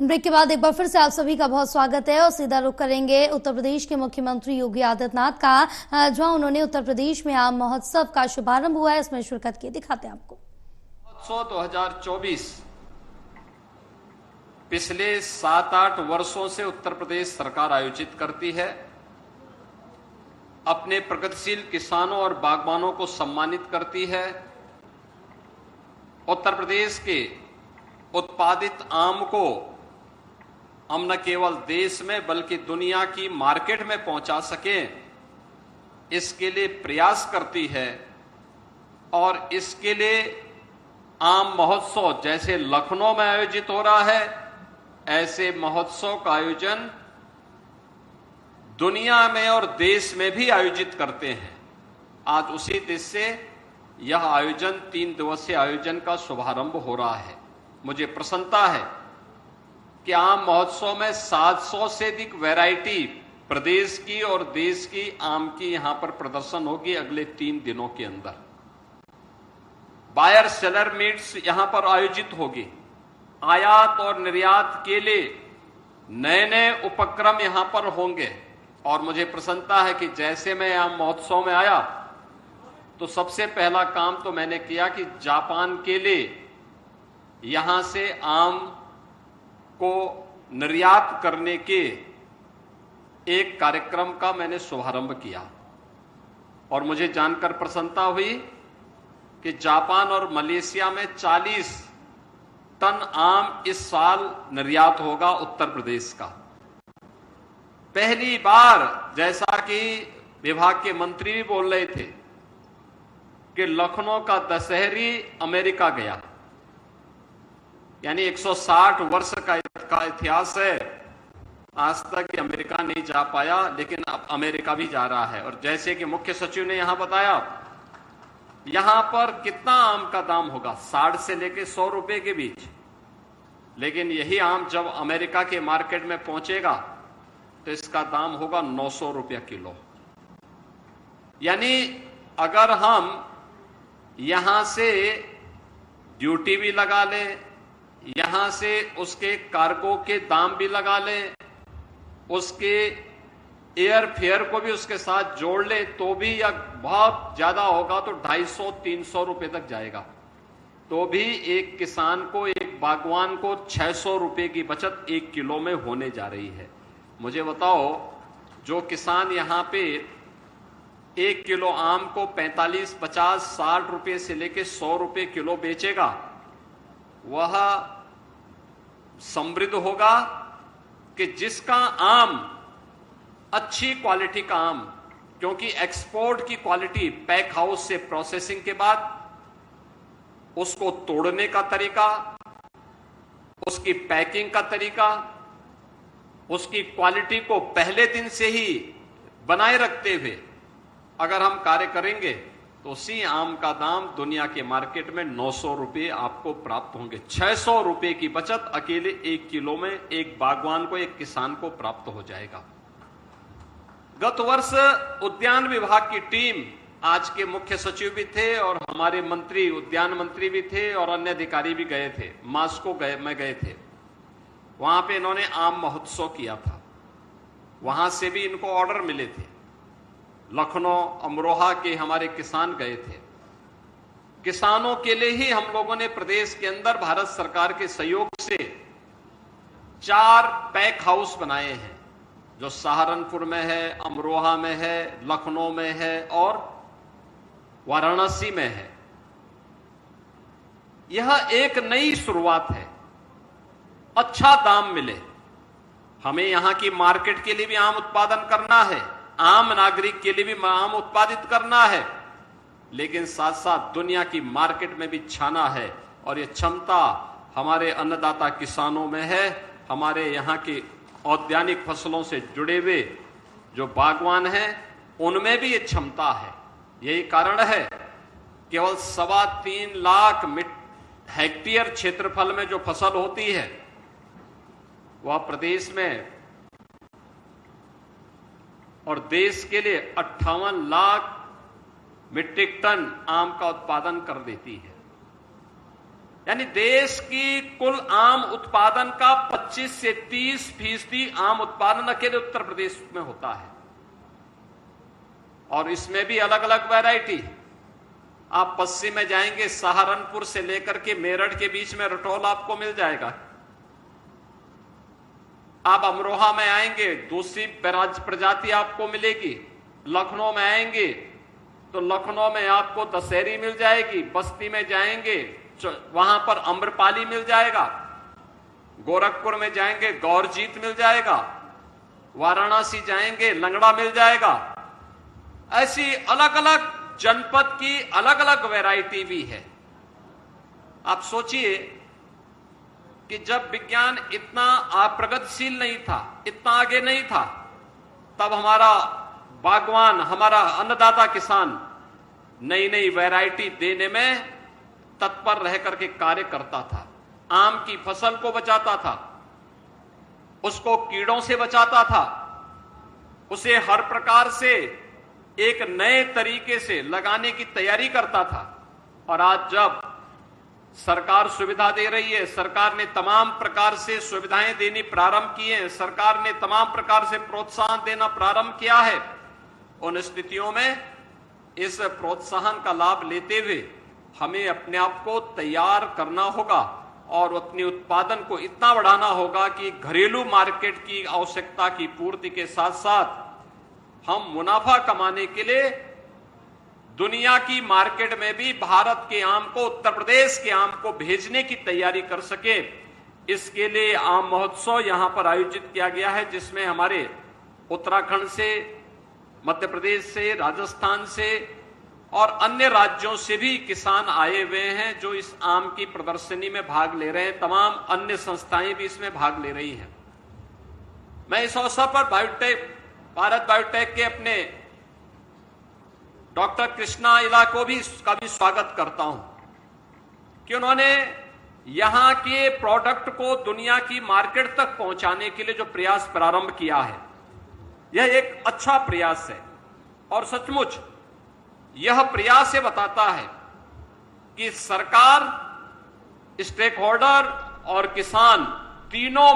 Break के बाद एक बार फिर से आप सभी का बहुत स्वागत है और सीधा रुख करेंगे उत्तर प्रदेश के मुख्यमंत्री योगी आदित्यनाथ का, जहां उन्होंने उत्तर प्रदेश में आम महोत्सव का शुभारंभ हुआ है। इसमें शिरकत की, दिखाते हैं आपको। महोत्सव 2024 पिछले 7-8 वर्षों से उत्तर प्रदेश सरकार आयोजित करती है। अपने प्रगतिशील किसानों और बागवानों को सम्मानित करती है। उत्तर प्रदेश के उत्पादित आम को हम न केवल देश में बल्कि दुनिया की मार्केट में पहुंचा सकें, इसके लिए प्रयास करती है। और इसके लिए आम महोत्सव जैसे लखनऊ में आयोजित हो रहा है, ऐसे महोत्सव का आयोजन दुनिया में और देश में भी आयोजित करते हैं। आज उसी देश से यह आयोजन 3 दिवसीय आयोजन का शुभारंभ हो रहा है। मुझे प्रसन्नता है कि आम महोत्सव में 700 से अधिक वैरायटी प्रदेश की और देश की आम की यहां पर प्रदर्शन होगी अगले 3 दिनों के अंदर। बायर सेलर मीट्स यहां पर आयोजित होगी। आयात और निर्यात के लिए नए नए उपक्रम यहां पर होंगे। और मुझे प्रसन्नता है कि जैसे मैं आम महोत्सव में आया तो सबसे पहला काम तो मैंने किया कि जापान के लिए यहां से आम को निर्यात करने के एक कार्यक्रम का मैंने शुभारंभ किया। और मुझे जानकर प्रसन्नता हुई कि जापान और मलेशिया में 40 टन आम इस साल निर्यात होगा उत्तर प्रदेश का। पहली बार, जैसा कि विभाग के मंत्री भी बोल रहे थे, कि लखनऊ का दशहरी अमेरिका गया। यानी 160 वर्ष का इतिहास है, आज तक अमेरिका नहीं जा पाया, लेकिन अब अमेरिका भी जा रहा है। और जैसे कि मुख्य सचिव ने यहां बताया, यहां पर कितना आम का दाम होगा, 60 से लेकर 100 रुपए के बीच। लेकिन यही आम जब अमेरिका के मार्केट में पहुंचेगा तो इसका दाम होगा 900 रुपया किलो। यानी अगर हम यहां से ड्यूटी भी लगा लें, यहां से उसके कार्गो के दाम भी लगा लें, उसके एयर फेयर को भी उसके साथ जोड़ ले, तो भी यह बहुत ज्यादा होगा तो 250-300 रुपए तक जाएगा। तो भी एक किसान को, एक बागवान को 600 रुपए की बचत 1 किलो में होने जा रही है। मुझे बताओ, जो किसान यहां पे 1 किलो आम को 45, 50, 60 रुपए से लेकर 100 रुपए किलो बेचेगा, वह समृद्ध होगा कि जिसका आम अच्छी क्वालिटी का आम, क्योंकि एक्सपोर्ट की क्वालिटी पैक हाउस से प्रोसेसिंग के बाद उसको तोड़ने का तरीका, उसकी पैकिंग का तरीका, उसकी क्वालिटी को पहले दिन से ही बनाए रखते हुए अगर हम कार्य करेंगे तो उसी आम का दाम दुनिया के मार्केट में 900 रुपए आपको प्राप्त होंगे। 600 रुपए की बचत अकेले 1 किलो में एक बागवान को, एक किसान को प्राप्त हो जाएगा। गत वर्ष उद्यान विभाग की टीम, आज के मुख्य सचिव भी थे और हमारे मंत्री, उद्यान मंत्री भी थे और अन्य अधिकारी भी गए थे, मास्को में गए थे। वहां पे इन्होंने आम महोत्सव किया था। वहां से भी इनको ऑर्डर मिले थे। लखनऊ, अमरोहा के हमारे किसान गए थे। किसानों के लिए ही हम लोगों ने प्रदेश के अंदर भारत सरकार के सहयोग से 4 पैक हाउस बनाए हैं, जो सहारनपुर में है, अमरोहा में है, लखनऊ में है और वाराणसी में है। यह एक नई शुरुआत है। अच्छा दाम मिले, हमें यहां की मार्केट के लिए भी आम उत्पादन करना है, आम नागरिक के लिए भी आम उत्पादित करना है, लेकिन साथ साथ दुनिया की मार्केट में भी छाना है। और ये क्षमता हमारे अन्नदाता किसानों में है, हमारे यहां की औद्यानिक फसलों से जुड़े हुए जो बागवान हैं उनमें भी ये क्षमता है। यही कारण है केवल 3.25 लाख हेक्टेयर क्षेत्रफल में जो फसल होती है वह प्रदेश में और देश के लिए 58 लाख मीट्रिक टन आम का उत्पादन कर देती है। यानी देश की कुल आम उत्पादन का 25 से 30% आम उत्पादन अकेले उत्तर प्रदेश में होता है। और इसमें भी अलग अलग वैरायटी। आप पश्चिम में जाएंगे, सहारनपुर से लेकर के मेरठ के बीच में रटौल आपको मिल जाएगा। आप अमरोहा में आएंगे, दूसरी प्रजाति आपको मिलेगी। लखनऊ में आएंगे तो लखनऊ में आपको दशहरी मिल जाएगी। बस्ती में जाएंगे वहां पर अम्रपाली मिल जाएगा। गोरखपुर में जाएंगे गौरजीत मिल जाएगा। वाराणसी जाएंगे लंगड़ा मिल जाएगा। ऐसी अलग अलग जनपद की अलग अलग वैरायटी भी है। आप सोचिए कि जब विज्ञान इतना प्रगतिशील नहीं था, इतना आगे नहीं था, तब हमारा बागवान, हमारा अन्नदाता किसान नई नई वैरायटी देने में तत्पर रह करके कार्य करता था। आम की फसल को बचाता था, उसको कीड़ों से बचाता था, उसे हर प्रकार से एक नए तरीके से लगाने की तैयारी करता था। और आज जब सरकार सुविधा दे रही है, सरकार ने तमाम प्रकार से सुविधाएं देनी प्रारंभ की हैं, सरकार ने तमाम प्रकार से प्रोत्साहन देना प्रारंभ किया है, उन स्थितियों में इस प्रोत्साहन का लाभ लेते हुए हमें अपने आप को तैयार करना होगा और अपने उत्पादन को इतना बढ़ाना होगा कि घरेलू मार्केट की आवश्यकता की पूर्ति के साथ साथ हम मुनाफा कमाने के लिए दुनिया की मार्केट में भी भारत के आम को, उत्तर प्रदेश के आम को भेजने की तैयारी कर सके। इसके लिए आम महोत्सव यहां पर आयोजित किया गया है, जिसमें हमारे उत्तराखंड से, मध्य प्रदेश से, राजस्थान से और अन्य राज्यों से भी किसान आए हुए हैं जो इस आम की प्रदर्शनी में भाग ले रहे हैं। तमाम अन्य संस्थाएं भी इसमें भाग ले रही हैं। मैं इस अवसर पर भारत बायोटेक के अपने डॉक्टर कृष्णा इला को भी स्वागत करता हूं कि उन्होंने यहां के प्रोडक्ट को दुनिया की मार्केट तक पहुंचाने के लिए जो प्रयास प्रारंभ किया है, यह एक अच्छा प्रयास है। और सचमुच यह प्रयास ये बताता है कि सरकार, स्टेक होल्डर और किसान तीनों